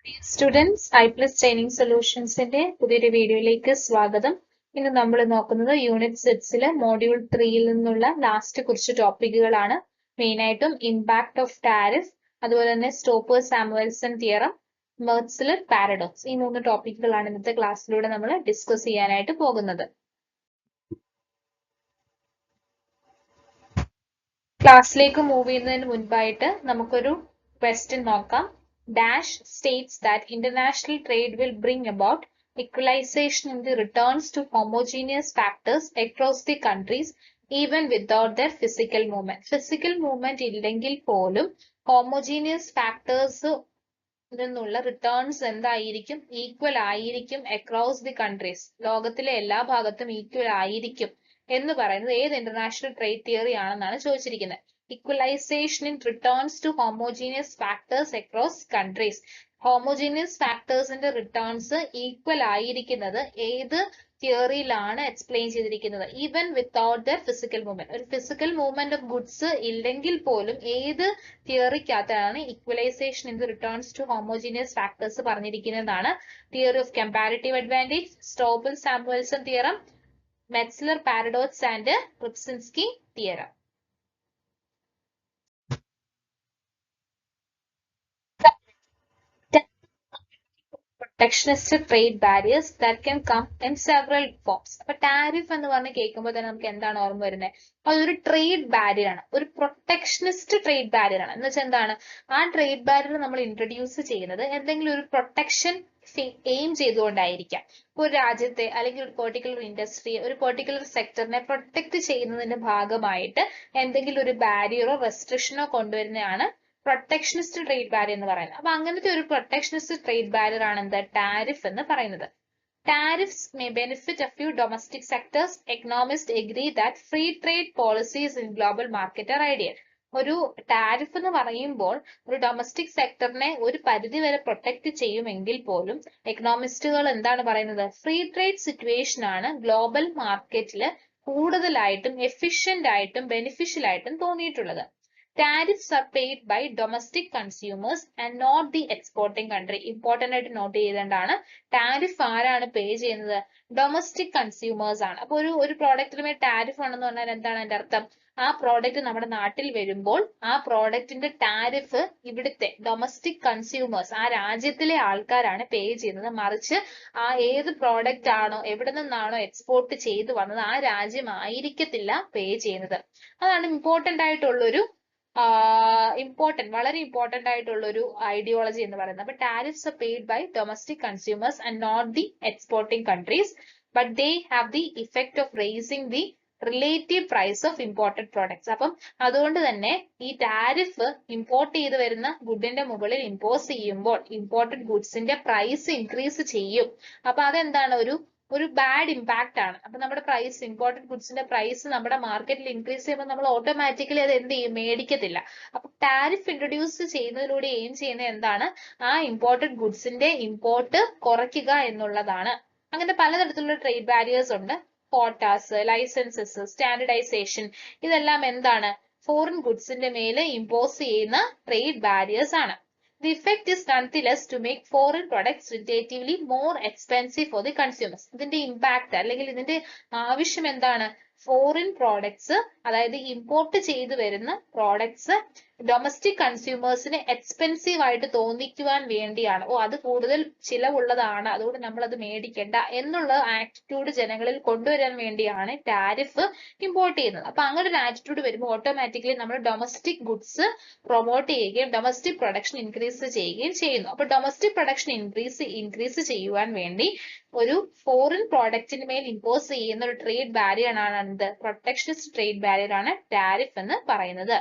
Dear students, iPlus Training Solutionsന്റെ പുതിയൊരു വീഡിയോയിലേക്ക് സ്വാഗതം. ഇന്ന് നമ്മൾ നോക്കുന്നത് യൂണിറ്റ് 6 മോഡ്യൂൾ 3 നിന്നുള്ള ലാസ്റ്റ് കുറച്ച് ടോപ്പിക്കുകളാണ്. മെയിൻ ആയിട്ടും ഇമ്പാക്ട് ഓഫ് ടാരിഫ്, അതുപോലെ തന്നെ സ്റ്റോപ്പേഴ്സ്-സാമുവൽസൺ തിയറം, മെർസലർ പാരഡോക്സ്. ഈ 3 ടോപ്പിക്കുകളാണ് ഇന്നത്തെ ക്ലാസ്സിലൂടെ നമ്മൾ ഡിസ്കസ് ചെയ്യാനായിട്ട് പോകുന്നത്. ക്ലാസ്സിലേക്ക് മൂവ് ചെയ്യുന്നതിന് മുൻപായിട്ട് നമുക്കൊരു ക്വസ്റ്റ്യൻ നോക്കാം. Dash states that international trade will bring about equalization in the returns to homogeneous factors across the countries even without their physical movement. Physical movement ഇല്ലെങ്കിൽ പോലും homogeneous factors നിന്നുള്ള റിട്ടേൺസ് എന്തായിരിക്കും? ഈക്വൽ ആയിരിക്കും across the countries. ലോകത്തിലെ എല്ലാ ഭാഗത്തും equal ആയിരിക്കും എന്ന് പറയുന്നത് ഏത് ഇന്റർനാഷണൽ ട്രേഡ് തിയറി ആണെന്നാണ് ചോദിച്ചിരിക്കുന്നത്. Equalization in returns to homogeneous factors across countries. Homogeneous factors ന്റെ റിട്ടേൺസ് ഈക്വൽ ആയിരിക്കുന്നത് ഏത് തിയറിയിലാണ് എക്സ്പ്ലെയിൻ ചെയ്തിരിക്കുന്നത്? Even without the physical movement. ഒരു ഫിസിക്കൽ മൂവ്മെന്റ് ഓഫ് ഗുഡ്സ് ഇല്ലെങ്കിൽ പോലും ഏത് തിയറിക്കകത്താണ് equalisation in the returns to homogeneous factors പറഞ്ഞിരിക്കുന്നതാണ്? Theory of comparative advantage, Stolper Samuelson theorem, Metzler paradox and Rybczynski theorem. Protectionist trade barriers that can come in several forms. അപ്പൊ tariff എന്ന് പറഞ്ഞ് കേൾക്കുമ്പോൾ തന്നെ നമുക്ക് എന്താണ് ഓർമ്മ വരുന്നത്? അതൊരു ട്രേഡ് ബാരിയർ ആണ്, ഒരു പ്രൊട്ടക്ഷനിസ്റ്റ് ട്രേഡ് ബാരിയർ ആണ്. എന്ന് വെച്ചാൽ എന്താണ്? ആ ട്രേഡ് ബാരിയർ നമ്മൾ ഇൻട്രൊഡ്യൂസ് ചെയ്യുന്നത് എന്തെങ്കിലും ഒരു പ്രൊട്ടക്ഷൻ എയിം ചെയ്തുകൊണ്ടായിരിക്കാം. ഒരു രാജ്യത്തെ അല്ലെങ്കിൽ ഒരു പെർട്ടിക്കുലർ ഇൻഡസ്ട്രിയെ, ഒരു പെർട്ടിക്കുലർ സെക്ടറിനെ പ്രൊട്ടക്ട് ചെയ്യുന്നതിന്റെ ഭാഗമായിട്ട് എന്തെങ്കിലും ഒരു ബാരിയറോ റെസ്ട്രിക്ഷനോ കൊണ്ടുവരുന്നതാണ് പ്രൊട്ടക്ഷനിസ്റ്റ് ട്രേഡ് ബാരിയർ എന്ന് പറയുന്നത്. അപ്പൊ അങ്ങനത്തെ ഒരു പ്രൊട്ടക്ഷനിസ്റ്റ് ട്രേഡ് ബാരിയർ ആണ് എന്താ? ടാരിഫ് എന്ന് പറയുന്നത്. Tariffs may benefit a few domestic sectors. Economists agree that free trade policies in global market are ideal. ഒരു ടാരിഫ് എന്ന് പറയുമ്പോൾ ഒരു ഡൊമസ്റ്റിക് സെക്ടറിനെ ഒരു പരിധി വരെ പ്രൊട്ടക്ട് ചെയ്യുമെങ്കിൽ പോലും എക്കണോമിസ്റ്റുകൾ എന്താണ് പറയുന്നത്? ഫ്രീ ട്രേഡ് സിറ്റുവേഷൻ ആണ് ഗ്ലോബൽ മാർക്കറ്റിൽ കൂടുതലായിട്ടും എഫിഷ്യന്റ് ആയിട്ടും ബെനിഫിഷ്യൽ ആയിട്ടും തോന്നിയിട്ടുള്ളത്. Tariffs are paid by domestic consumers and not the exporting country. Important ആയിട്ട് നോട്ട് ചെയ്തേണ്ടതാണ്. ടാരിഫ് ആരാണ് പേ ചെയ്യുന്നത്? ഡൊമസ്റ്റിക് കൺസ്യൂമേഴ്സ് ആണ്. അപ്പൊ ഒരു പ്രോഡക്റ്റിന് ടാരിഫ് ആണെന്ന് പറഞ്ഞാൽ എന്താണ് അതിന്റെ അർത്ഥം? ആ പ്രോഡക്റ്റ് നമ്മുടെ നാട്ടിൽ വരുമ്പോൾ ആ പ്രോഡക്റ്റിന്റെ ടാരിഫ് ഇവിടുത്തെ ഡൊമസ്റ്റിക് കൺസ്യൂമേഴ്സ്, ആ രാജ്യത്തിലെ ആൾക്കാരാണ് പേ ചെയ്യുന്നത്. മറിച്ച് ആ ഏത് പ്രോഡക്റ്റ് ആണോ എവിടെ നിന്നാണോ എക്സ്പോർട്ട് ചെയ്തു വന്നത് ആ രാജ്യം ആയിരിക്കത്തില്ല പേ ചെയ്യുന്നത്. അതാണ് ഇമ്പോർട്ടന്റ് ആയിട്ടുള്ളൊരു വളരെ ഇമ്പോർട്ടന്റ് ആയിട്ടുള്ള ഒരു ഐഡിയോളജി എന്ന് പറയുന്നത്. അപ്പൊ tariffs are paid by domestic consumers and not the exporting countries, but they have the effect of raising the relative price of imported products. അപ്പം അതുകൊണ്ട് തന്നെ ഈ ടാരിഫ് ഇമ്പോർട്ട് ചെയ്ത് വരുന്ന ഗുഡിന്റെ മുകളിൽ ഇമ്പോസ് ചെയ്യുമ്പോൾ ഇമ്പോർട്ടഡ് ഗുഡ്സിന്റെ പ്രൈസ് ഇൻക്രീസ് ചെയ്യും. അപ്പൊ അതെന്താണ്? ഒരു ബാഡ് ഇമ്പാക്ട് ആണ്. അപ്പൊ നമ്മുടെ പ്രൈസ്, ഇമ്പോർട്ടഡ് ഗുഡ്സിന്റെ പ്രൈസ് നമ്മുടെ മാർക്കറ്റിൽ ഇൻക്രീസ് ചെയ്യുമ്പോൾ നമ്മൾ ഓട്ടോമാറ്റിക്കലി അത് എന്ത് ചെയ്യും? മേടിക്കത്തില്ല. അപ്പൊ ടാരിഫ് ഇൻട്രൊഡ്യൂസ് ചെയ്യുന്നതിലൂടെ എയിം ചെയ്യുന്നത് എന്താണ്? ആ ഇമ്പോർട്ടഡ് ഗുഡ്സിന്റെ ഇമ്പോർട്ട് കുറയ്ക്കുക എന്നുള്ളതാണ്. അങ്ങനെ പലതരത്തിലുള്ള ട്രേഡ് ബാരിയേഴ്സ് ഉണ്ട്. ക്വാട്ടാസ്, ലൈസൻസസ്, സ്റ്റാൻഡർഡൈസേഷൻ, ഇതെല്ലാം എന്താണ്? ഫോറിൻ ഗുഡ്സിന്റെ മേലെ ഇമ്പോസ് ചെയ്യുന്ന ട്രേഡ് ബാരിയേഴ്സ് ആണ്. The effect is nonetheless to make foreign products relatively more expensive for the consumers. ഇതിന്റെ ഇമ്പാക്ട് അല്ലെങ്കിൽ ഇതിന്റെ ആവശ്യം എന്താണ്? ഫോറിൻ പ്രോഡക്ട്സ്, അതായത് ഇമ്പോർട്ട് ചെയ്തു വരുന്ന പ്രോഡക്ട്സ് ഡൊമസ്റ്റിക് കൺസ്യൂമേഴ്സിന് എക്സ്പെൻസീവ് ആയിട്ട് തോന്നിക്കുവാൻ വേണ്ടിയാണ്. അത് കൂടുതൽ ചിലവുള്ളതാണ്, അതുകൊണ്ട് നമ്മൾ അത് മേടിക്കേണ്ട എന്നുള്ള ആറ്റിറ്റ്യൂഡ് ജനങ്ങളിൽ കൊണ്ടുവരാൻ വേണ്ടിയാണ് ടാരിഫ് ഇമ്പോർട്ട് ചെയ്യുന്നത്. അപ്പൊ അങ്ങനെ ഒരു ആറ്റിറ്റ്യൂഡ് വരുമ്പോൾ ഓട്ടോമാറ്റിക്കലി നമ്മൾ ഡൊമസ്റ്റിക് ഗുഡ്സ് പ്രൊമോട്ട് ചെയ്യുകയും ഡൊമസ്റ്റിക് പ്രൊഡക്ഷൻ ഇൻക്രീസ് ചെയ്യുകയും ചെയ്യുന്നു. അപ്പൊ ഡൊമസ്റ്റിക് പ്രൊഡക്ഷൻ ഇൻക്രീസ് ചെയ്യുവാൻ വേണ്ടി ഒരു ഫോറിൻ പ്രോഡക്റ്റിന് മേൽ ഇമ്പോസ് ചെയ്യുന്ന ഒരു ട്രേഡ് ബാരിയർ ആണ് എന്ത്? പ്രൊട്ടക്ഷനിസ്റ്റ് ട്രേഡ് ബാരിയർ ആണ് ടാരിഫ് എന്ന് പറയുന്നത്.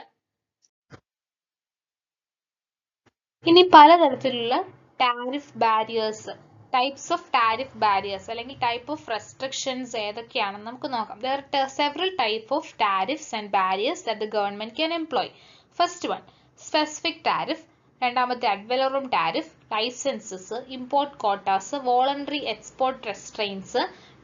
ഇനി പലതരത്തിലുള്ള tariff barriers, types of tariff barriers അല്ലെങ്കിൽ ടൈപ്പ് ഓഫ് റെസ്ട്രിക്ഷൻസ് ഏതൊക്കെയാണെന്ന് നമുക്ക് നോക്കാം. There are several types of tariffs and barriers that the government can employ. First one, specific tariff. രണ്ടാമത്തെ ad valorem tariff, licences, import quotas, voluntary export restraints,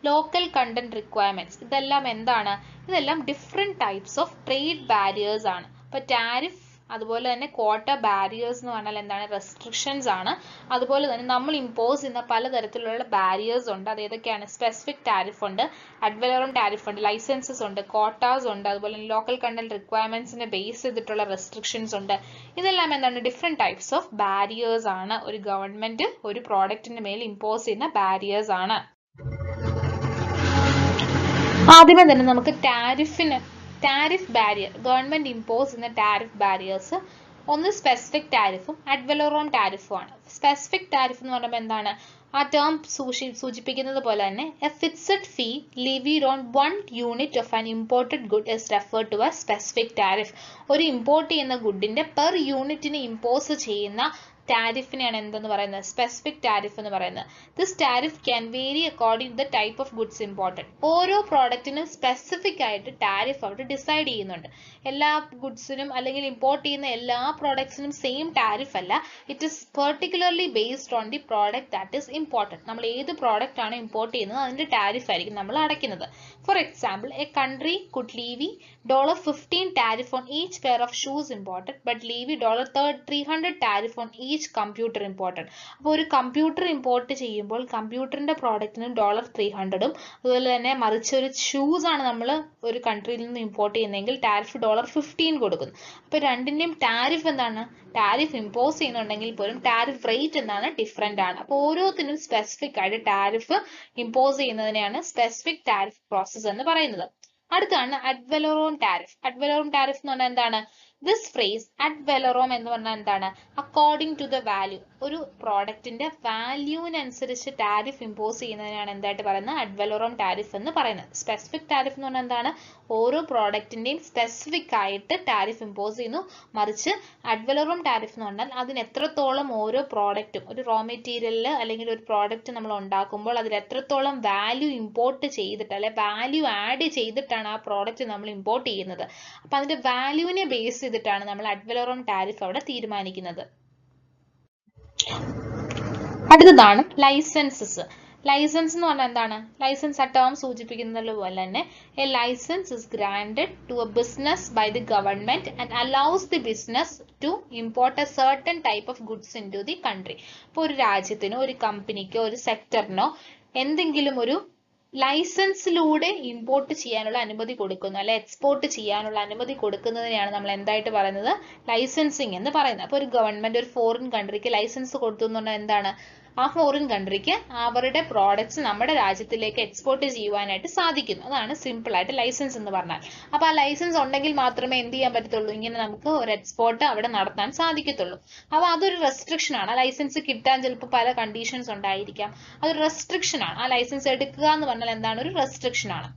local content requirements. ഇതെല്ലാം എന്താണ്? ഇതെല്ലാം different types of trade barriers ആണ്. അപ്പൊ tariff അതുപോലെ തന്നെ quota barriers എന്ന് പറഞ്ഞാൽ എന്താണ്, റെസ്ട്രിക്ഷൻസ് ആണ്. അതുപോലെ തന്നെ നമ്മൾ ഇമ്പോസ് ചെയ്യുന്ന പലതരത്തിലുള്ള ബാരിയേഴ്സ് ഉണ്ട്. അത് ഏതൊക്കെയാണ്, സ്പെസിഫിക് ടാരിഫ് ഉണ്ട്, അഡ് വലോറം ടാരിഫ് ഉണ്ട്, ലൈസൻസസ് ഉണ്ട്, ക്വാട്ടാസ് ഉണ്ട്, അതുപോലെ തന്നെ ലോക്കൽ കണ്ടന്റ് റിക്വയർമെന്റ്സിനെ ബേസ് ചെയ്തിട്ടുള്ള റെസ്ട്രിക്ഷൻസ് ഉണ്ട്. ഇതെല്ലാം എന്താണ്, ഡിഫറെന്റ് ടൈപ്സ് ഓഫ് ബാരിയേഴ്സ് ആണ്. ഒരു ഗവൺമെന്റ് ഒരു പ്രോഡക്റ്റിന്റെ മേൽ ഇമ്പോസ് ചെയ്യുന്ന ബാരിയേഴ്സ് ആണ്. ആദ്യമേ തന്നെ നമുക്ക് ടാരിഫ് ബാരിയർ, ഗവൺമെന്റ് ഇമ്പോസ് ചെയ്യുന്ന ടാരിഫ് ബാരിയേഴ്സ് ഒന്ന് സ്പെസിഫിക് ടാരിഫും അഡ് വലോറം ടാരിഫും ആണ്. സ്പെസിഫിക് ടാരിഫ് എന്ന് പറയുമ്പോൾ എന്താണ്, ആ ടേം സൂചിപ്പിക്കുന്നത് പോലെ തന്നെ a fixed fee levied on 1 unit of an imported good is referred to a specific tariff. ഒരു ഇമ്പോർട്ട് ചെയ്യുന്ന ഗുഡിന്റെ പെർ യൂണിറ്റിന് ഇമ്പോസ് ചെയ്യുന്ന ടാരിഫിനെയാണ് എന്തെന്ന് പറയുന്നത്, സ്പെസിഫിക് ടാരിഫ് എന്ന് പറയുന്നത്. This tariff can vary according to the type of goods imported. ഓരോ പ്രോഡക്റ്റിനും സ്പെസിഫിക് ആയിട്ട് ടാരിഫ് അവിടെ ഡിസൈഡ് ചെയ്യുന്നുണ്ട്. എല്ലാ ഗുഡ്സിനും അല്ലെങ്കിൽ ഇമ്പോർട്ട് ചെയ്യുന്ന എല്ലാ പ്രോഡക്ട്സിനും സെയിം ടാരിഫ് അല്ല. It is particularly based on the product that is imported. നമ്മൾ ഏത് പ്രോഡക്റ്റ് ആണ് ഇമ്പോർട്ട് ചെയ്യുന്നത് അതിന്റെ ടാരിഫ് ആയിരിക്കും നമ്മൾ അടയ്ക്കുന്നത്. For example, a country could levy $15 tariff on each pair of shoes imported, but levy $300 tariff on each computer imported. അപ്പോൾ ഒരു കമ്പ്യൂട്ടർ ഇമ്പോർട്ട് ചെയ്യുമ്പോൾ കമ്പ്യൂട്ടറിന്റെ പ്രോഡക്റ്റിനും $300ഉം, അതുപോലെ തന്നെ മറിച്ച് ഒരു ഷൂസ് ആണ് നമ്മൾ ഒരു കൺട്രിയിൽ നിന്ന് ഇമ്പോർട്ട് ചെയ്യുന്നതെങ്കിൽ ടാരിഫ് $15 കൊടുക്കുന്നു. അപ്പോൾ രണ്ടിന്റെയും ടാരിഫ് എന്താണ്, ടാരിഫ് ഇമ്പോസ് ചെയ്യുന്നുണ്ടെങ്കിൽ പോലും ടാരിഫ് റേറ്റ് എന്താണ്, ഡിഫറെന്റ് ആണ്. അപ്പോൾ ഓരോത്തിനും സ്പെസിഫിക് ആയിട്ട് ടാരിഫ് ഇമ്പോസ് ചെയ്യുന്നതിനെയാണ് സ്പെസിഫിക് ടാരിഫ് പ്രോസസ് എന്ന് പറയുന്നത്. അടുത്താണ് ad valorem tariff. Ad valorem tariff എന്ന് പറഞ്ഞാൽ എന്താണ്, ദിസ് ഫ്രേസ് അഡ് വലോറം എന്ന് പറഞ്ഞാൽ എന്താണ്, അക്കോർഡിംഗ് ടു ദ വാല്യൂ, ഒരു പ്രോഡക്റ്റിന്റെ വാല്യൂവിനനുസരിച്ച് ടാരിഫ് ഇമ്പോസ് ചെയ്യുന്നതിനാണ് എന്തായിട്ട് പറയുന്നത്, അഡ് വലോറം ടാരിഫ് എന്ന് പറയുന്നത്. സ്പെസിഫിക് ടാരിഫ് എന്ന് പറഞ്ഞാൽ എന്താണ്, ഓരോ പ്രോഡക്റ്റിന്റെയും സ്പെസിഫിക് ആയിട്ട് ടാരിഫ് ഇമ്പോസ് ചെയ്യുന്നു. മറിച്ച് അഡ് വലോറം ടാരിഫ് എന്ന് പറഞ്ഞാൽ അതിന് എത്രത്തോളം ഓരോ പ്രോഡക്റ്റും, ഒരു റോ മെറ്റീരിയലിൽ അല്ലെങ്കിൽ ഒരു പ്രോഡക്റ്റ് നമ്മൾ ഉണ്ടാക്കുമ്പോൾ അതിൽ എത്രത്തോളം വാല്യൂ ഇമ്പോർട്ട് ചെയ്തിട്ട് അല്ലെ വാല്യൂ ആഡ് ചെയ്തിട്ടാണ് ആ പ്രോഡക്റ്റ് നമ്മൾ ഇമ്പോർട്ട് ചെയ്യുന്നത്. അപ്പൊ അതിന്റെ വാല്യൂവിനെ ബേസ് ചെയ്തിട്ടാണ് നമ്മൾ അഡ് വലോറം ടാരിഫ് അവിടെ തീരുമാനിക്കുന്നത്. അടുത്തതാണ് ലൈസൻസസ്. ലൈസൻസ് എന്ന് പറഞ്ഞാൽ എന്താണ്, ലൈസൻസ് ആ ടേം സൂചിപ്പിക്കുന്നത് പോലെ തന്നെ a licence is granted to a business by the government and allows the business to import a certain type of goods into the country. ഇപ്പോൾ ഒരു രാജ്യത്തിനോ ഒരു കമ്പനിക്കോ ഒരു സെക്ടറിനോ എന്തെങ്കിലും ഒരു ലൈസൻസിലൂടെ ഇമ്പോർട്ട് ചെയ്യാനുള്ള അനുമതി കൊടുക്കുന്നു അല്ലെ എക്സ്പോർട്ട് ചെയ്യാനുള്ള അനുമതി കൊടുക്കുന്നതിനെയാണ് നമ്മൾ എന്തായിട്ട് പറയുന്നത്, ലൈസൻസിങ് എന്ന് പറയുന്നത്. അപ്പോൾ ഒരു ഗവൺമെന്റ് ഒരു ഫോറിൻ കൺട്രിക്ക് ലൈസൻസ് കൊടുത്തു എന്ന് പറഞ്ഞാൽ എന്താണ്, ആ ഫോറിൻ കൺട്രിക്ക് അവരുടെ പ്രോഡക്ട്സ് നമ്മുടെ രാജ്യത്തിലേക്ക് എക്സ്പോർട്ട് ചെയ്യുവാനായിട്ട് സാധിക്കുന്നു. അതാണ് സിമ്പിൾ ആയിട്ട് ലൈസൻസ് എന്ന് പറഞ്ഞാൽ. അപ്പൊ ആ ലൈസൻസ് ഉണ്ടെങ്കിൽ മാത്രമേ എന്ത് ചെയ്യാൻ പറ്റത്തുള്ളൂ, ഇങ്ങനെ നമുക്ക് ഒരു എക്സ്പോർട്ട് അവിടെ നടത്താൻ സാധിക്കത്തുള്ളൂ. അപ്പൊ അതൊരു റെസ്ട്രിക്ഷൻ ആണ്. ആ ലൈസൻസ് കിട്ടാൻ ചിലപ്പോൾ പല കണ്ടീഷൻസ് ഉണ്ടായിരിക്കാം. അതൊരു റെസ്ട്രിക്ഷൻ ആണ്. ആ ലൈസൻസ് എടുക്കുക എന്ന് പറഞ്ഞാൽ എന്താണ്, ഒരു റെസ്ട്രിക്ഷൻ ആണ്.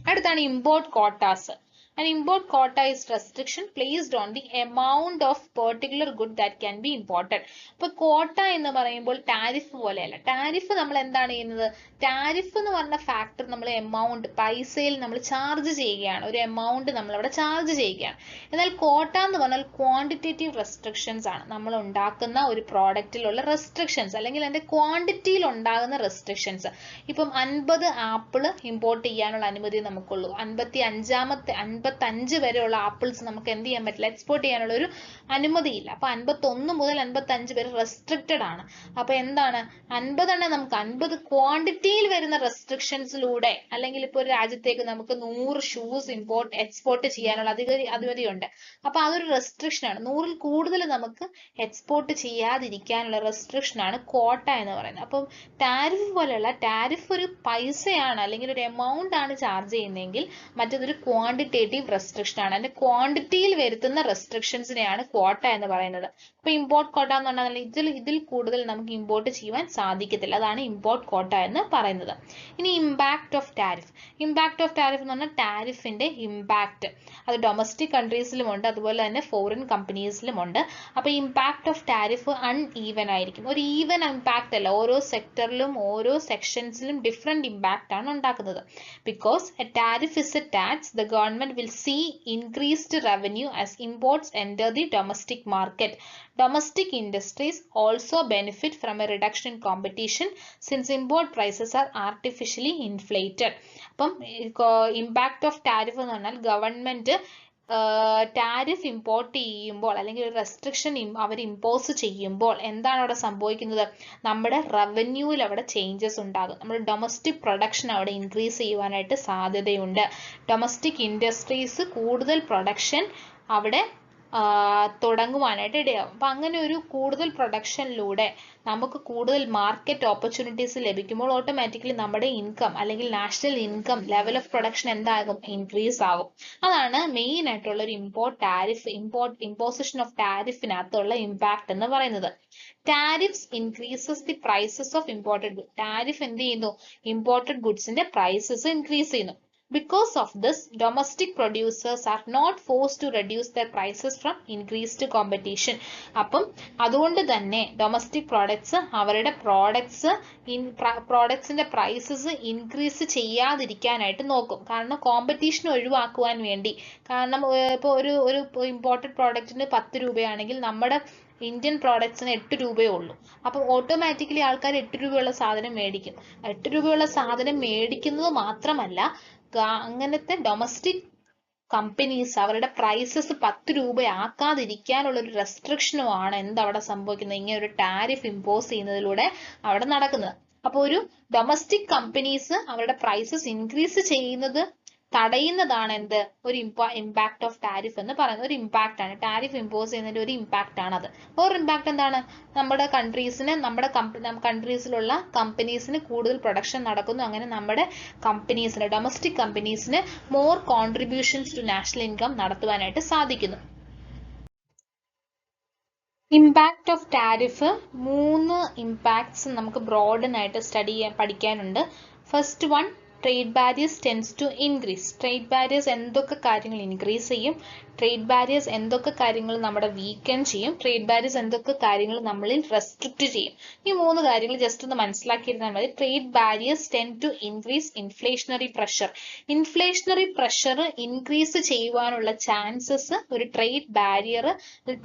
അടുത്താണ് import quotas. An import quota is restriction placed on the amount of particular good that can be imported. അപ്പോൾ ക്വാട്ട എന്ന് പറയുമ്പോൾ ടാരിഫ് പോലെയല്ല. ടാരിഫ് നമ്മൾ എന്താണ് ചെയ്യുന്നത്, ടാരിഫ് എന്ന് പറഞ്ഞ ഫാക്ടർ നമ്മൾ എമൗണ്ട്, പൈസയിൽ നമ്മൾ ചാർജ് ചെയ്യുകയാണ്, ഒരു എമൗണ്ട് നമ്മൾ അവിടെ ചാർജ് ചെയ്യുകയാണ്. എന്നാൽ ക്വാട്ട എന്ന് പറഞ്ഞാൽ ക്വാണ്ടിറ്റേറ്റീവ് റെസ്ട്രിക്ഷൻസ് ആണ്. നമ്മൾ ഉണ്ടാക്കുന്ന ഒരു പ്രോഡക്റ്റിലുള്ള റെസ്ട്രിക്ഷൻസ് അല്ലെങ്കിൽ അതിന്റെ ക്വാണ്ടിറ്റിയിൽ ഉണ്ടാകുന്ന റെസ്ട്രിക്ഷൻസ്. ഇപ്പം 50 ആപ്പിൾ ഇമ്പോർട്ട് ചെയ്യാനുള്ള അനുമതി നമുക്കുള്ളൂ. 55 വരെയുള്ള ആപ്പിൾസ് നമുക്ക് എന്ത് ചെയ്യാൻ പറ്റില്ല, എക്സ്പോർട്ട് ചെയ്യാനുള്ള ഒരു അനുമതിയില്ല. അപ്പൊ 51 മുതൽ 55 വരെ റെസ്ട്രിക്റ്റഡ് ആണ്. അപ്പൊ എന്താണ്, 50 എണ്ണം നമുക്ക് 50 ക്വാണ്ടിറ്റിയിൽ വരുന്ന റെസ്ട്രിക്ഷൻസിലൂടെ, അല്ലെങ്കിൽ ഇപ്പൊ ഒരു രാജ്യത്തേക്ക് നമുക്ക് 100 ഷൂസ് എക്സ്പോർട്ട് ചെയ്യാനുള്ള അനുമതിയുണ്ട്. അപ്പൊ അതൊരു റെസ്ട്രിക്ഷൻ ആണ്. 100ൽ കൂടുതൽ നമുക്ക് എക്സ്പോർട്ട് ചെയ്യാതിരിക്കാനുള്ള റെസ്ട്രിക്ഷൻ ആണ് ക്വാട്ട എന്ന് പറയുന്നത്. അപ്പം ടാരിഫ് പോലെയുള്ള, ടാരിഫ് ഒരു പൈസയാണ് അല്ലെങ്കിൽ ഒരു എമൗണ്ട് ആണ് ചാർജ് ചെയ്യുന്നതെങ്കിൽ മറ്റേതൊരു ക്വാണ്ടിറ്റേറ്റീവ് റെസ്ട്രിക്ഷൻ ആണ്. അതിന്റെ ക്വാണ്ടിറ്റിയിൽ വരുത്തുന്ന റെസ്ട്രിക്ഷൻസിനെയാണ് ക്വാട്ട എന്ന് പറയുന്നത്. അപ്പൊ ഇമ്പോർട്ട് ക്വാട്ട എന്ന് പറഞ്ഞാൽ ഇതിൽ കൂടുതൽ നമുക്ക് ഇമ്പോർട്ട് ചെയ്യുവാൻ സാധിക്കത്തില്ല. അതാണ് ഇമ്പോർട്ട് ക്വാട്ട എന്ന് പറയുന്നത്. ഇനി impact of tariff. Impact of tariff എന്ന് പറഞ്ഞാൽ ടാരിഫിന്റെ ഇമ്പാക്ട് അത് ഡൊമസ്റ്റിക് കൺട്രീസിലും ഉണ്ട്, അതുപോലെ തന്നെ ഫോറിൻ കമ്പനീസിലും ഉണ്ട്. അപ്പൊ ഇമ്പാക്ട് ഓഫ് ടാരിഫ് അൺഈവൻ ആയിരിക്കും. ഒരു ഈവൻ ഇമ്പാക്ട് അല്ല, ഓരോ സെക്ടറിലും ഓരോ സെക്ഷൻസിലും ഡിഫറെന്റ് ഇമ്പാക്ട് ആണ് ഉണ്ടാക്കുന്നത്. Because A tariff is A tax, the government will see increased revenue as imports enter the domestic market. Domestic industries also benefit from a reduction in competition since import prices are artificially inflated. അപ്പം impact of tariff എന്ന് പറഞ്ഞാൽ government tariff import ചെയ്യുമ്പോൾ അല്ലെങ്കിൽ ഒരു restriction അവർ impose ചെയ്യുമ്പോൾ എന്താണ് അവിടെ സംഭവിക്കുന്നത്? നമ്മുടെ റവന്യൂവിൽ അവിടെ ചേഞ്ചസ് ഉണ്ടാകും. നമ്മുടെ ഡൊമസ്റ്റിക് പ്രൊഡക്ഷൻ അവിടെ ഇൻക്രീസ് ചെയ്യുവാനായിട്ട് സാധ്യതയുണ്ട്. ഡൊമസ്റ്റിക് ഇൻഡസ്ട്രീസ് കൂടുതൽ പ്രൊഡക്ഷൻ അവിടെ തുടങ്ങുവാനായിട്ട് ഇടയാവും. അപ്പൊ അങ്ങനെ ഒരു കൂടുതൽ പ്രൊഡക്ഷനിലൂടെ നമുക്ക് കൂടുതൽ മാർക്കറ്റ് ഓപ്പർച്യൂണിറ്റീസ് ലഭിക്കുമ്പോൾ ഓട്ടോമാറ്റിക്കലി നമ്മുടെ ഇൻകം അല്ലെങ്കിൽ national income level of production എന്താകും? ഇൻക്രീസ് ആകും. അതാണ് മെയിൻ ആയിട്ടുള്ള ഒരു ഇമ്പോസിഷൻ ഓഫ് ടാരിഫിനകത്തുള്ള ഇമ്പാക്ട് എന്ന് പറയുന്നത്. Tariffs increases the prices of imported goods. Tariff എന്ത് ചെയ്യുന്നു? ഇമ്പോർട്ടഡ് ഗുഡ്സിന്റെ പ്രൈസസ് ഇൻക്രീസ് ചെയ്യുന്നു. Because of this, domestic producers are not forced to reduce their prices from increased competition. അപ്പം അതുകൊണ്ട് തന്നെ ഡൊമസ്റ്റിക് പ്രോഡക്ട്സ് അവരുടെ പ്രോഡക്ട്സിന്റെ പ്രൈസസ് ഇൻക്രീസ് ചെയ്യാതിരിക്കാനായിട്ട് നോക്കും. കാരണം കോമ്പറ്റീഷൻ ഒഴിവാക്കുവാൻ വേണ്ടി. കാരണം ഇപ്പോൾ ഒരു ഇമ്പോർട്ടഡ് പ്രോഡക്റ്റിന് 10 രൂപയാണെങ്കിൽ നമ്മുടെ ഇന്ത്യൻ പ്രോഡക്ട്സിന് 8 രൂപയേ ഉള്ളൂ. അപ്പോൾ ഓട്ടോമാറ്റിക്കലി ആൾക്കാർ 8 രൂപയുള്ള സാധനം മേടിക്കും. 8 രൂപയുള്ള സാധനം മേടിക്കുന്നത് മാത്രമല്ല, അങ്ങനത്തെ ഡൊമസ്റ്റിക് കമ്പനീസ് അവരുടെ പ്രൈസസ് 10 രൂപയാക്കാതിരിക്കാനുള്ള ഒരു റെസ്ട്രിക്ഷനും ആണ് എന്തവിടെ സംഭവിക്കുന്നത്? ഇങ്ങനെ ഒരു ടാരിഫ് ഇമ്പോസ് ചെയ്യുന്നതിലൂടെ അവിടെ നടക്കുന്നത്. അപ്പോൾ ഒരു ഡൊമസ്റ്റിക് കമ്പനീസ് അവരുടെ പ്രൈസസ് ഇൻക്രീസ് ചെയ്യുന്നത് തടയുന്നതാണ് എന്ത്? ഒരു ഇമ്പാക്ട് ഓഫ് ടാരിഫ് എന്ന് പറയുന്നത് ഒരു ഇമ്പാക്ട് ആണ്. ടാരിഫ് ഇമ്പോസ് ചെയ്യുന്നതിന്റെ ഒരു ഇമ്പാക്ട് ആണ് അത്. ഒരു ഇമ്പാക്ട് എന്താണ്? നമ്മുടെ കൺട്രീസിലുള്ള കമ്പനീസിന് കൂടുതൽ പ്രൊഡക്ഷൻ നടക്കുന്നു. അങ്ങനെ നമ്മുടെ കമ്പനീസിന്, ഡൊമസ്റ്റിക് കമ്പനീസിന് more contributions to national income നടത്തുവാനായിട്ട് സാധിക്കുന്നു. ഇമ്പാക്ട് ഓഫ് ടാരിഫ് 3 ഇമ്പാക്ട്സ് നമുക്ക് ബ്രോഡനായിട്ട് പഠിക്കാനുണ്ട്. First one, trade barriers tends to increase. Trade barriers എന്തൊക്കെ കാര്യങ്ങൾ ഇൻക്രീസ് ചെയ്യും? ട്രേഡ് ബാരിയേഴ്സ് എന്തൊക്കെ കാര്യങ്ങൾ നമ്മുടെ വീക്കൻ ചെയ്യും? ട്രേഡ് ബാരിയേഴ്സ് എന്തൊക്കെ കാര്യങ്ങൾ നമ്മളിൽ റെസ്ട്രിക്റ്റ് ചെയ്യും? ഈ 3 കാര്യങ്ങൾ ജസ്റ്റ് ഒന്ന് മനസ്സിലാക്കിയിരുന്നാൽ മതി. Trade barriers tend to increase inflationary pressure. Inflationary pressure increase ചെയ്യുവാനുള്ള ചാൻസസ് ഒരു trade barrier,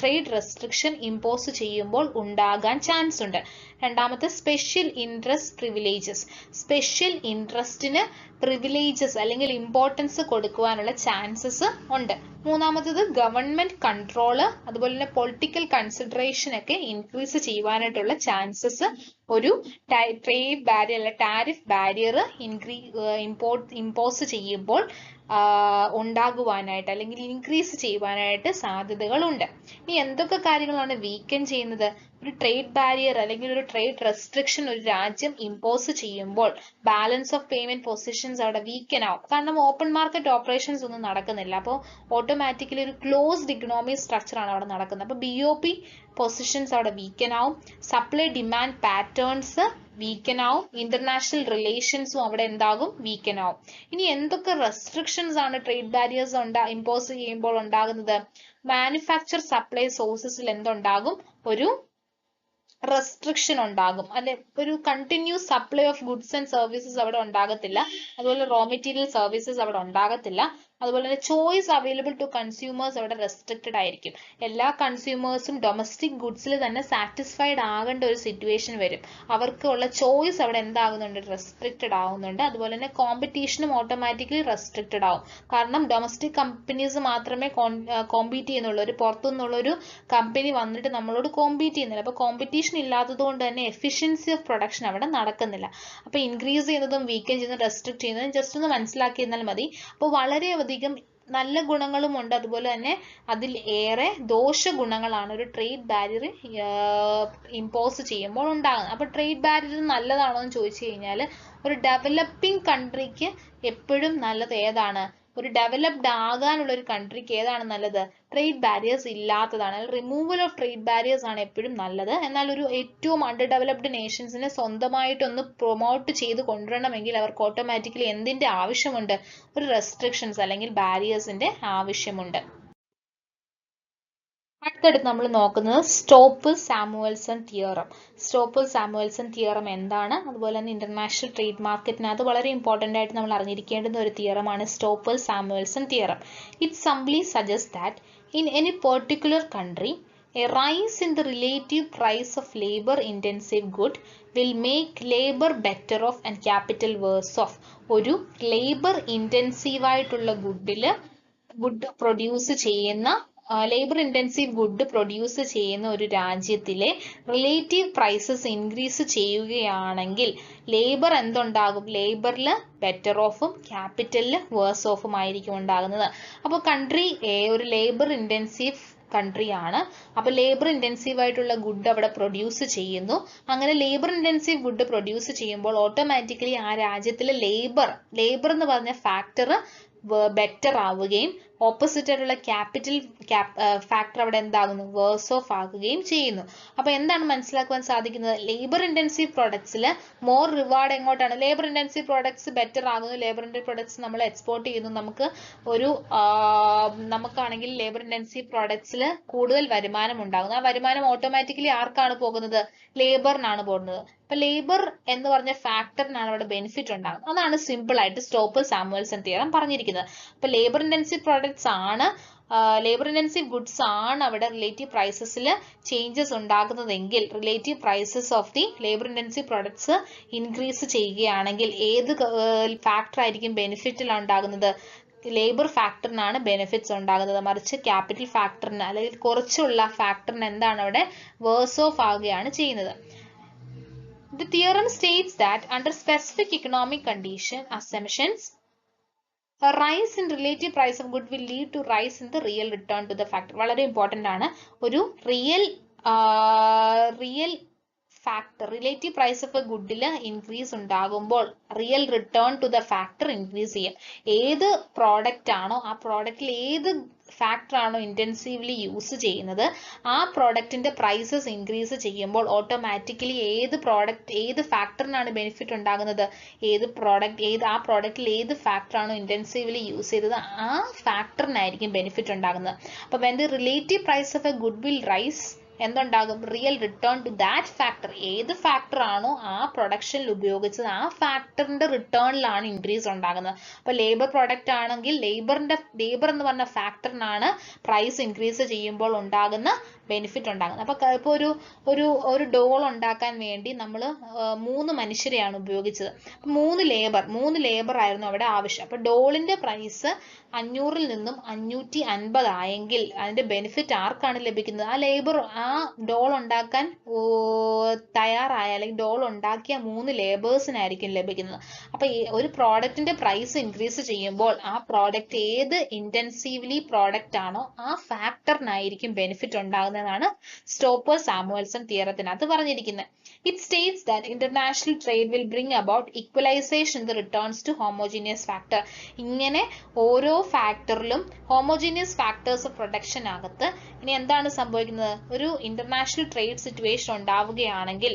trade restriction impose ചെയ്യുമ്പോൾ ഉണ്ടാകാൻ ചാൻസ് ഉണ്ട്. രണ്ടാമത്തെ, സ്പെഷ്യൽ ഇൻട്രസ്റ്റ് പ്രിവിലേജസ്. സ്പെഷ്യൽ ഇൻട്രസ്റ്റിന് പ്രിവിലേജസ് അല്ലെങ്കിൽ ഇമ്പോർട്ടൻസ് കൊടുക്കുവാനുള്ള ചാൻസസ് ഉണ്ട്. മൂന്നാമത്തത്, ഗവൺമെന്റ് കൺട്രോള്, അതുപോലെ തന്നെ പൊളിറ്റിക്കൽ കൺസിഡറേഷൻ ഒക്കെ ഇൻക്രീസ് ചെയ്യുവാനായിട്ടുള്ള ചാൻസസ് ഒരു ട്രേഡ് ബാരിയർ അല്ലെ ടാരിഫ് ബാരിയർ ഇമ്പോസ് ചെയ്യുമ്പോൾ ഉണ്ടാകുവാനായിട്ട് അല്ലെങ്കിൽ ഇൻക്രീസ് ചെയ്യുവാനായിട്ട് സാധ്യതകളുണ്ട്. ഇനി എന്തൊക്കെ കാര്യങ്ങളാണ് വീക്കൻ ചെയ്യുന്നത്? ഒരു ട്രേഡ് ബാരിയർ അല്ലെങ്കിൽ ഒരു ട്രേഡ് റെസ്ട്രിക്ഷൻ ഒരു രാജ്യം ഇമ്പോസ് ചെയ്യുമ്പോൾ ബാലൻസ് ഓഫ് പേയ്മെന്റ് പൊസിഷൻസ് അവിടെ വീക്കൻ ആവും. കാരണം ഓപ്പൺ മാർക്കറ്റ് ഓപ്പറേഷൻസ് ഒന്നും നടക്കുന്നില്ല. അപ്പോൾ ഓട്ടോമാറ്റിക്കലി ഒരു ക്ലോസ്ഡ് ഇക്കണോമി സ്ട്രക്ചർ ആണ് അവിടെ നടക്കുന്നത്. അപ്പോൾ BOP പൊസിഷൻസ് അവിടെ വീക്കൻ ആവും. സപ്ലൈ ഡിമാൻഡ് പാറ്റേൺസ് വീക്കൻ ആവും. ഇന്റർനാഷണൽ റിലേഷൻസും അവിടെ എന്താകും? വീക്കൻ ആവും. ഇനി എന്തൊക്കെ റെസ്ട്രിക്ഷൻസ് ആണ് ട്രേഡ് ബാരിയേഴ്സ് ഇമ്പോസ് ചെയ്യുമ്പോൾ ഉണ്ടാകുന്നത്? മാനുഫാക്ചർ സപ്ലൈ സോഴ്സസിൽ എന്തുണ്ടാകും? ഒരു റെസ്ട്രിക്ഷൻ ഉണ്ടാകും അല്ലെ. ഒരു continuous supply of goods and services അവിടെ ഉണ്ടാകത്തില്ല. അതുപോലെ റോ മെറ്റീരിയൽ സർവീസസ് അവിടെ ഉണ്ടാകത്തില്ല. അതുപോലെ തന്നെ ചോയ്സ് അവൈലബിൾ ടു കൺസ്യൂമേഴ്സ് അവിടെ റെസ്ട്രിക്റ്റഡ് ആയിരിക്കും. എല്ലാ കൺസ്യൂമേഴ്സും ഡൊമസ്റ്റിക് ഗുഡ്സിൽ തന്നെ സാറ്റിസ്ഫൈഡ് ആകേണ്ട ഒരു സിറ്റുവേഷൻ വരും. അവർക്കുള്ള ചോയ്സ് അവിടെ എന്താകുന്നുണ്ട്? റെസ്ട്രിക്റ്റഡ് ആവുന്നുണ്ട്. അതുപോലെ തന്നെ കോമ്പറ്റീഷനും ഓട്ടോമാറ്റിക്കലി റെസ്ട്രിക്റ്റഡ് ആവും. കാരണം ഡൊമസ്റ്റിക് കമ്പനീസ് മാത്രമേ കോമ്പീറ്റ് ചെയ്യുന്നുള്ളൂ. ഒരു പുറത്തുനിന്നുള്ള ഒരു കമ്പനി വന്നിട്ട് നമ്മളോട് കോമ്പീറ്റ് ചെയ്യുന്നില്ല. അപ്പൊ കോമ്പറ്റീഷൻ ഇല്ലാത്തത് കൊണ്ട് തന്നെ എഫിഷ്യൻസി ഓഫ് പ്രൊഡക്ഷൻ അവിടെ നടക്കുന്നില്ല. അപ്പൊ ഇൻക്രീസ് ചെയ്യുന്നതും വീക്കൻ ചെയ്യുന്നതും റെസ്ട്രിക്ട് ചെയ്യുന്നതും ജസ്റ്റ് ഒന്ന് മനസ്സിലാക്കിയിരുന്നാൽ മതി. അപ്പോൾ വളരെയധികം നല്ല ഗുണങ്ങളും ഉണ്ട്. അതുപോലെ തന്നെ അതിൽ ഏറെ ദോഷ ഗുണങ്ങളാണ് ഒരു ട്രേഡ് ബാരിയർ ഇമ്പോസ് ചെയ്യുമ്പോൾ ഉണ്ടാകുന്നത്. അപ്പൊ ട്രേഡ് ബാരിയർ നല്ലതാണോ എന്ന് ചോദിച്ചു കഴിഞ്ഞാൽ ഒരു ഡെവലപ്പിംഗ് കൺട്രിക്ക് എപ്പോഴും നല്ലത് ഏതാണ്? ഒരു ഡെവലപ്ഡ് ആകാനുള്ള ഒരു കൺട്രിക്ക് ഏതാണ് നല്ലത്? ട്രേഡ് ബാരിയേഴ്സ് ഇല്ലാത്തതാണ്. റിമൂവൽ ഓഫ് ട്രേഡ് ബാരിയേഴ്സ് ആണ് എപ്പോഴും നല്ലത്. എന്നാൽ ഒരു ഏറ്റവും അണ്ടർ ഡെവലപ്ഡ് നേഷൻസിനെ സ്വന്തമായിട്ടൊന്ന് പ്രൊമോട്ട് ചെയ്ത് കൊണ്ടുവരണമെങ്കിൽ അവർക്ക് ഓട്ടോമാറ്റിക്കലി എന്തിന്റെ ആവശ്യമുണ്ട്? ഒരു റെസ്ട്രിക്ഷൻസ് അല്ലെങ്കിൽ ബാരിയേഴ്സിന്റെ ആവശ്യമുണ്ട്. അടുത്തടുത്ത് നമ്മൾ നോക്കുന്നത് സ്റ്റോപ്പിൾ-സാമുവൽസൺ തിയറം. സ്റ്റോപ്പിൾ-സാമുവൽസൺ തിയറം എന്താണ്? അതുപോലെ തന്നെ ഇന്റർനാഷണൽ ട്രേഡ് മാർക്കറ്റിനകത്ത് വളരെ ഇമ്പോർട്ടന്റ് ആയിട്ട് നമ്മൾ അറിഞ്ഞിരിക്കേണ്ടുന്ന ഒരു തിയറമാണ് Stolper Samuelson theorem. It simply suggest that in any particular country a rise in the relative price of labor intensive good will make labor better off and capital worse off. ഒരു labour intensive ആയിട്ടുള്ള ഗുഡില് good produce ചെയ്യുന്ന labour intensive good produce ചെയ്യുന്ന ഒരു രാജ്യത്തിലെ relative prices increase ചെയ്യുകയാണെങ്കിൽ labour എന്തുണ്ടാകും? ലേബറിൽ better ഓഫും ക്യാപിറ്റലിൽ verse ഓഫും ആയിരിക്കും ഉണ്ടാകുന്നത്. അപ്പോൾ കൺട്രി ഒരു ലേബർ ഇന്റൻസീവ് കൺട്രി ആണ്. അപ്പൊ ലേബർ ഇന്റൻസീവ് ആയിട്ടുള്ള ഗുഡ് അവിടെ പ്രൊഡ്യൂസ് ചെയ്യുന്നു. അങ്ങനെ ലേബർ ഇന്റൻസീവ് ഗുഡ് പ്രൊഡ്യൂസ് ചെയ്യുമ്പോൾ ഓട്ടോമാറ്റിക്കലി ആ രാജ്യത്തിലെ ലേബർ എന്ന് പറഞ്ഞ ഫാക്ടർ ബെറ്റർ ആവുകയും ഓപ്പോസിറ്റ് ആയിട്ടുള്ള ക്യാപിറ്റൽ ഫാക്ടർ അവിടെ എന്താകുന്നു? വേഴ്സ് ഓഫ് ആകുകയും ചെയ്യുന്നു. അപ്പൊ എന്താണ് മനസ്സിലാക്കുവാൻ സാധിക്കുന്നത്? ലേബർ ഇന്റൻസീവ് പ്രൊഡക്ട്സിൽ മോർ റിവാർഡ് എങ്ങോട്ടാണ്? ലേബർ ഇന്റൻസീവ് പ്രൊഡക്ട്സ് ബെറ്റർ ആകുന്നു. ലേബർ ഇന്റൻസീവ് പ്രൊഡക്ട്സ് നമ്മൾ എക്സ്പോർട്ട് ചെയ്യുന്നു. നമുക്കാണെങ്കിൽ ലേബർ ഇന്റൻസീവ് പ്രൊഡക്ട്സിൽ കൂടുതൽ വരുമാനം ഉണ്ടാകുന്നു. ആ വരുമാനം ഓട്ടോമാറ്റിക്കലി ആർക്കാണ് പോകുന്നത്? ലേബറിനാണ് പോകുന്നത്. അപ്പൊ ലേബർ എന്ന് പറഞ്ഞ ഫാക്ടറിനാണ് അവിടെ ബെനിഫിറ്റ് ഉണ്ടാകുന്നത്. അതാണ് സിമ്പിൾ ആയിട്ട് സ്റ്റോപ്പർ-സാമുവൽസൺ തിയറം പറഞ്ഞിരിക്കുന്നത്. അപ്പൊ ലേബർ ഇന്റൻസീവ് പ്രോഡക്ട്സ് ആണ്, ലേബർ ഇന്റൻസീവ് ഗുഡ്സ് ആണ് അവിടെ റിലേറ്റീവ് പ്രൈസസിൽ ചേഞ്ചസ് ഉണ്ടാകുന്നതെങ്കിൽ, relative prices of the labour intensive products increase ചെയ്യുകയാണെങ്കിൽ ഏത് ഫാക്ടർ ആയിരിക്കും ബെനിഫിറ്റിൽ ഉണ്ടാകുന്നത്? ലേബർ ഫാക്ടറിനാണ് ബെനിഫിറ്റ്സ് ഉണ്ടാകുന്നത്. മറിച്ച് ക്യാപിറ്റൽ ഫാക്ടറിന് അല്ലെങ്കിൽ കുറച്ചുള്ള ഫാക്ടറിന് എന്താണ് അവിടെ? വേഴ്സ് ഓഫ് ആവുകയാണ് ചെയ്യുന്നത്. The theorem states that under specific economic assumptions, a rise in relative price of good will lead to rise in the real return to the factor. വളരെ important ആണ്. ഒരു real factor, relative price of a goodൽ increase ഉണ്ടാകുമ്പോൾ real return to the factor increase ചെയ്യും. ഏത് product ആണോ ആ പ്രോഡക്റ്റിൽ ഏത് factor ആണോ ഇന്റൻസീവ്ലി യൂസ് ചെയ്യുന്നത് ആ പ്രോഡക്റ്റിന്റെ പ്രൈസസ് ഇൻക്രീസ് ചെയ്യുമ്പോൾ ഓട്ടോമാറ്റിക്കലി ഏത് ഫാക്ടറിനാണ് ബെനിഫിറ്റ് ഉണ്ടാകുന്നത്? ആ പ്രോഡക്റ്റിൽ ഏത് ഫാക്ടർ ആണോ ഇന്റൻസീവ്ലി യൂസ് ചെയ്തത് ആ ഫാക്ടറിനായിരിക്കും ബെനിഫിറ്റ് ഉണ്ടാകുന്നത്. അപ്പൊ when the relative price of a good will rise, എന്തുണ്ടാകും? Real return to that factor. ഏത് ഫാക്ടർ ആണോ ആ പ്രൊഡക്ഷനിൽ ഉപയോഗിച്ചത് ആ ഫാക്ടറിന്റെ റിട്ടേണിലാണ് ഇൻക്രീസ് ഉണ്ടാകുന്നത്. അപ്പൊ ലേബർ പ്രൊഡക്റ്റ് ആണെങ്കിൽ ലേബർ എന്ന് പറഞ്ഞ ഫാക്ടറിനാണ് പ്രൈസ് ഇൻക്രീസ് ചെയ്യുമ്പോൾ ഉണ്ടാകുന്ന ബെനിഫിറ്റ് ഉണ്ടാകുന്നത്. അപ്പൊ ഇപ്പൊ ഒരു ഡോൾ ഉണ്ടാക്കാൻ വേണ്ടി നമ്മൾ 3 മനുഷ്യരെയാണ് ഉപയോഗിച്ചത്. 3 ലേബർ ആയിരുന്നു അവിടെ ആവശ്യം. അപ്പൊ ഡോളിന്റെ പ്രൈസ് 500-ൽ നിന്നും 550 ആയെങ്കിൽ അതിന്റെ ബെനിഫിറ്റ് ആർക്കാണ് ലഭിക്കുന്നത്? ആ ഡോൾ ഉണ്ടാക്കാൻ തയ്യാറായ അല്ലെങ്കിൽ ഡോൾ ഉണ്ടാക്കിയ 3 ലേബേഴ്സിനായിരിക്കും ലഭിക്കുന്നത്. അപ്പൊ ഒരു പ്രോഡക്റ്റിന്റെ പ്രൈസ് ഇൻക്രീസ് ചെയ്യുമ്പോൾ ആ പ്രോഡക്റ്റ് ഏത് ഇന്റൻസീവ്ലി പ്രോഡക്റ്റ് ആണോ ആ ഫാക്ടറിനായിരിക്കും ബെനിഫിറ്റ് ഉണ്ടാകുന്നതാണ് സ്റ്റോപ്പർ-സാമുവൽസൺ തിയറത്തിനകത്ത് പറഞ്ഞിരിക്കുന്നത്. It states that international trade will bring about equalization in the returns to homogeneous factor. ഇങ്ങനെ ഓരോ ഫാക്ടറിലും ഹോമോജീനിയസ് ഫാക്ടേഴ്സ് ഓഫ് പ്രൊഡക്ഷൻ അകത്ത് ഇനി എന്താണ് സംഭവിക്കുന്നത്? ഒരു ഇന്റർനാഷണൽ ട്രേഡ് സിറ്റുവേഷൻ ഉണ്ടാവുകയാണെങ്കിൽ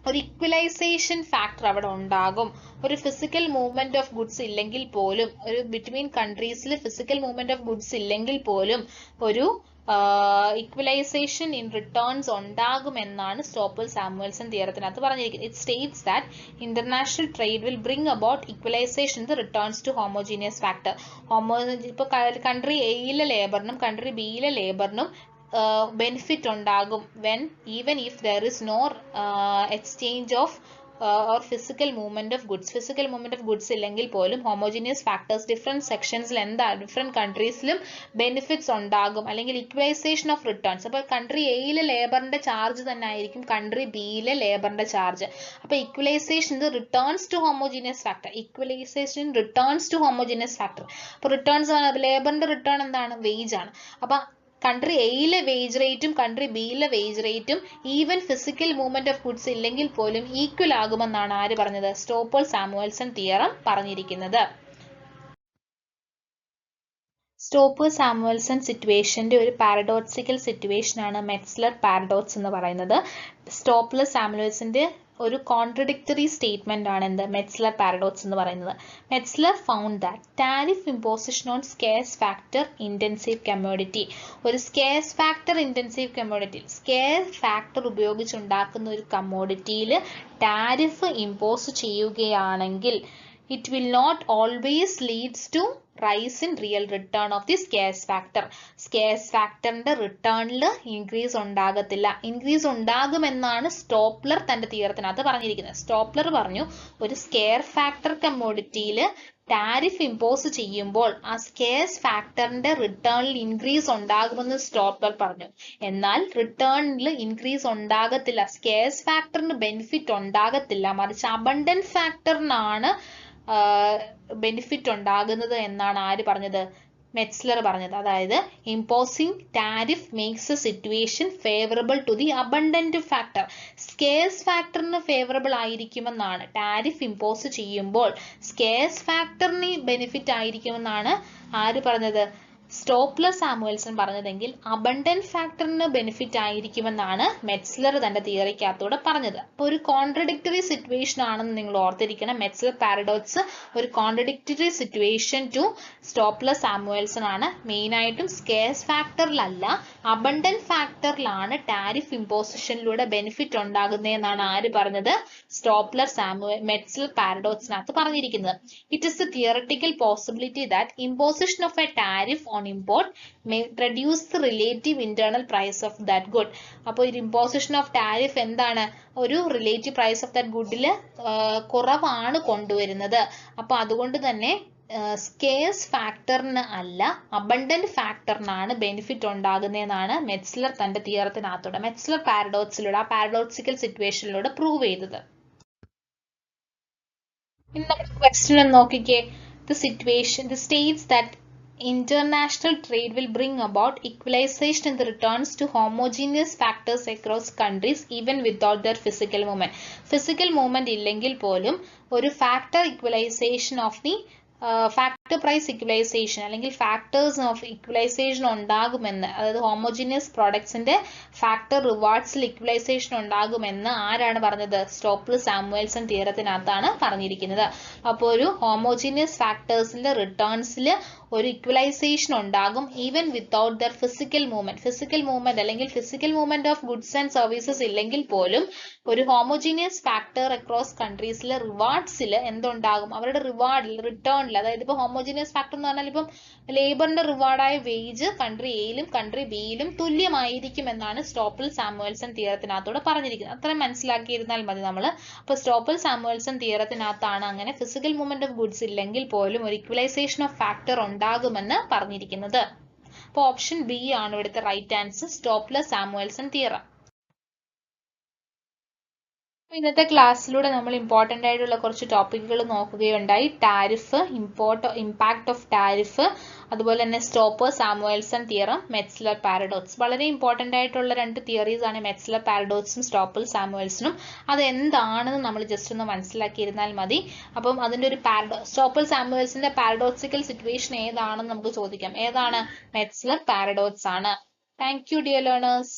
ഒരു ഇക്വലൈസേഷൻ ഫാക്ടർ അവിടെ ഉണ്ടാകും. ഒരു ഫിസിക്കൽ മൂവ്മെന്റ് ഓഫ് ഗുഡ്സ് ഇല്ലെങ്കിൽ പോലും, ഒരു ബിറ്റ്വീൻ കൺട്രീസിൽ ഫിസിക്കൽ മൂവ്മെന്റ് ഓഫ് ഗുഡ്സ് ഇല്ലെങ്കിൽ പോലും ഒരു equalization in returns ഉണ്ടാകുമെന്നാണ് സ്റ്റോപ്പർ-സാമുവൽസൺ തിയറത്തിനകത്ത് പറഞ്ഞിരിക്കുന്നത്. It states that international trade will bring about equalization in the returns to homogeneous factor. ഇപ്പോൾ കൺട്രി എയിലെ ലേബറിനും കൺട്രി ബിയിലെ ലേബറിനും ബെനിഫിറ്റ് ഉണ്ടാകും even if there is no exchange of or physical movement of goods ഇല്ലെങ്കിൽ പോലും homogeneous factors different sectionsൽ different countries-ലും benefits ഉണ്ടാകും അല്ലെങ്കിൽ equalization of returns. അപ്പോൾ country എയിലെ ലേബറിന്റെ ചാർജ് തന്നെ ആയിരിക്കും കൺട്രി ബിയിലെ ലേബറിന്റെ ചാർജ്. അപ്പോൾ equalization returns to homogeneous factor. അപ്പോൾ റിട്ടേൺസ് ലേബറിന്റെ റിട്ടേൺ എന്താണ്? വേജ് ആണ്. അപ്പൊ കൺട്രി എയിലെ വേജ് റേറ്റും കൺട്രി ബിയിലെ വേജ് റേറ്റും even physical movement of goods ഇല്ലെങ്കിൽ പോലും ഈക്വൽ ആകുമെന്നാണ് ആര് പറഞ്ഞത്? സ്റ്റോപ്പർ-സാമുവൽസൺ തിയറം പറഞ്ഞിരിക്കുന്നത്. സ്റ്റോപ്പർ-സാമുവൽസൺ സിറ്റുവേഷന്റെ ഒരു പാരഡോക്സിക്കൽ സിറ്റുവേഷൻ ആണ് മെറ്റ്സ്ലർ പാരഡോക്സ് എന്ന് പറയുന്നത്. സ്റ്റോപ്പർ-സാമുവൽസന്റെ ഒരു കോൺട്രഡിക്ടറി സ്റ്റേറ്റ്മെന്റ് ആണ് എന്ത്? മെറ്റ്സ്ലർ പാരഡോക്സ് എന്ന് പറയുന്നത്. Metzler found that tariff imposition on scarce factor intensive commodity, ഒരു scarce factor intensive commodity, scarce factor ഉപയോഗിച്ചുണ്ടാക്കുന്ന ഒരു കമ്മോഡിറ്റിയിൽ ടാരിഫ് ഇമ്പോസ് ചെയ്യുകയാണെങ്കിൽ it will not always leads to rise in real return of the scarce factor. Scarce factorന്റെ റിട്ടേണിൽ increase ഉണ്ടാകത്തില്ല. Increase ഉണ്ടാകുമെന്നാണ് Stolper തന്റെ തിയറത്തിനകത്ത് പറഞ്ഞിരിക്കുന്നത്. സ്റ്റോപ്ലർ പറഞ്ഞു ഒരു സ്കെയർ ഫാക്ടർ കമ്മോഡിറ്റിയിൽ ടാരിഫ് ഇമ്പോസ് ചെയ്യുമ്പോൾ ആ സ്കേഴ്സ് ഫാക്ടറിന്റെ റിട്ടേണിൽ ഇൻക്രീസ് ഉണ്ടാകുമെന്ന് സ്റ്റോപ്ലർ പറഞ്ഞു. എന്നാൽ റിട്ടേണിൽ ഇൻക്രീസ് ഉണ്ടാകത്തില്ല, സ്കേഴ്സ് ഫാക്ടറിന് ബെനിഫിറ്റ് ഉണ്ടാകത്തില്ല, മറിച്ച് അബണ്ടന്റ് ഫാക്ടറിനാണ് ബെനിഫിറ്റ് ഉണ്ടാകുന്നത് എന്നാണ് ആര് പറഞ്ഞത്? മെറ്റ്സ്ലർ പറഞ്ഞത്. അതായത് imposing tariff makes a situation favorable to the abundant factor. Scarce ഫാക്ടറിന് ഫേവറബിൾ ആയിരിക്കുമെന്നാണ്, ടാരിഫ് ഇമ്പോസ് ചെയ്യുമ്പോൾ സ്കേഴ്സ് ഫാക്ടറിന് ബെനിഫിറ്റ് ആയിരിക്കുമെന്നാണ് ആര് പറഞ്ഞത്? സ്റ്റോപ്ലർ സാമുവൽസൺ പറഞ്ഞതെങ്കിൽ അബണ്ടന്റ് ഫാക്ടറിന് ബെനിഫിറ്റ് ആയിരിക്കുമെന്നാണ് മെറ്റ്സ്ലർ തന്റെ തിയറിക്കകത്തൂടെ പറഞ്ഞത്. അപ്പൊ ഒരു കോൺട്രഡിക്ടറി സിറ്റുവേഷൻ ആണെന്ന് നിങ്ങൾ ഓർത്തിരിക്കണം. മെറ്റ്സ്ലർ പാരഡോക്സ് ഒരു contradictory situation to Stolper Samuelson ആണ്. മെയിൻ ആയിട്ടും സ്കേഴ്സ് ഫാക്ടറിലല്ല, അബണ്ടന്റ് ഫാക്ടറിലാണ് ടാരിഫ് ഇമ്പോസിഷനിലൂടെ ബെനിഫിറ്റ് ഉണ്ടാകുന്നതെന്നാണ് ആര് പറഞ്ഞത്? സ്റ്റോപ്ലർ മെറ്റ്സ്ലർ പാരഡോക്സിനകത്ത് പറഞ്ഞിരിക്കുന്നത്. It is a theoretical possibility that imposition of a tariff on import may reduce the relative internal price of that good. അപ്പോൾ ഒരു imposition of tariff എന്താണ്? ഒരു relative price of that goodൽ കുറവാണ് കൊണ്ടുവരുന്നത്. അപ്പോൾ അതുകൊണ്ട് തന്നെ സ്കേഴ്സ് ഫാക്ടറിന് അല്ല, അബണ്ടന്റ് ഫാക്ടറിനാണ് ബെനിഫിറ്റ് ഉണ്ടാകുന്നതെന്നാണ് മെറ്റ്സ്ലർ തന്റെ തിയറത്തിനകത്തൂടെ, മെറ്റ്സ്ലർ പാരഡോക്സിലൂടെ, ആ പാരഡോക്സിക്കൽ സിറ്റുവേഷനിലൂടെ പ്രൂവ് ചെയ്തത്. ഇനി നമ്മുടെ ക്വസ്റ്റ്യൻ നോക്കിക്കേ. The states that international trade will bring about equalization in the returns to homogeneous factors across countries even without their physical movement. Physical movement ഇല്ലെങ്കിൽ പോലും ഒരു factor equalization of the factor price equalization അല്ലെങ്കിൽ factors of equalization ഉണ്ടാകുമെന്ന്, അതായത് homogeneous productsന്റെ factor rewardsൽ equalization ഉണ്ടാകുമെന്ന് ആരാണ് പറഞ്ഞത്? Stolper Samuelson തിയറത്തിനകത്താണ് പറഞ്ഞിരിക്കുന്നത്. അപ്പോൾ ഒരു homogeneous factorsന്റെ റിട്ടേൺസിൽ ഒരു ഇക്വലൈസേഷൻ ഉണ്ടാകും even without the physical movement. Physical movement അല്ലെങ്കിൽ physical movement of goods and services ഇല്ലെങ്കിൽ പോലും ഒരു ഹോമോജീനിയസ് ഫാക്ടർ അക്രോസ് കൺട്രീസിലെ റിവാർഡ്സിൽ എന്തുണ്ടാകും? അവരുടെ റിവാർഡിൽ, റിട്ടേണിൽ, അതായത് ഇപ്പോൾ ഹോമോജീനിയസ് ഫാക്ടർ എന്ന് പറഞ്ഞാൽ ഇപ്പം ലേബറിന്റെ റിവാർഡായ വേജ് കൺട്രി എയിലും കൺട്രി ബിയിലും തുല്യമായിരിക്കും എന്നാണ് സ്റ്റോപ്ലർ സാമുവൽസൺ തിയറത്തിനകത്തൂടെ പറഞ്ഞിരിക്കുന്നത്. അത്രയും മനസ്സിലാക്കിയിരുന്നാൽ മതി നമ്മൾ. അപ്പോൾ സ്റ്റോപ്ലർ സാമുവൽസൺ തിയറത്തിനകത്താണ് അങ്ങനെ ഫിസിക്കൽ മൂവ്മെന്റ് ഓഫ് ഗുഡ്സ് ഇല്ലെങ്കിൽ പോലും ഒരു ഇക്വലൈസേഷൻ ഓഫ് ഫാക്ടർ ഉണ്ടാകുമെന്ന് പറഞ്ഞിരിക്കുന്നത്. അപ്പോൾ ഓപ്ഷൻ ബി ആണ് ഇവിടുത്തെ right answer, Stolper Samuelson theorem. ഇന്നത്തെ ക്ലാസ്സിലൂടെ നമ്മൾ ഇമ്പോർട്ടൻ്റ് ആയിട്ടുള്ള കുറച്ച് ടോപ്പിക്കുകൾ നോക്കുകയുണ്ടായി. ടാരിഫ്, ഇമ്പാക്ട് ഓഫ് ടാരിഫ്, അതുപോലെ തന്നെ Stolper Samuelson theorem, Metzler paradox. വളരെ ഇമ്പോർട്ടൻ്റ് ആയിട്ടുള്ള രണ്ട് തിയറീസ് ആണ് മെറ്റ്സ്ലർ പാരഡോക്സും സ്റ്റോപ്ലർ സാമുവൽസണും. അത് എന്താണെന്ന് നമ്മൾ ജസ്റ്റ് ഒന്ന് മനസ്സിലാക്കിയിരുന്നാൽ മതി. അപ്പം അതിൻ്റെ ഒരു സ്റ്റോപ്ലർ സാമുവൽസിന്റെ പാരഡോക്സിക്കൽ സിറ്റുവേഷൻ ഏതാണെന്ന് നമുക്ക് ചോദിക്കാം. ഏതാണ്? മെറ്റ്സ്ലർ പാരഡോക്സ് ആണ്. Thank you dear learners.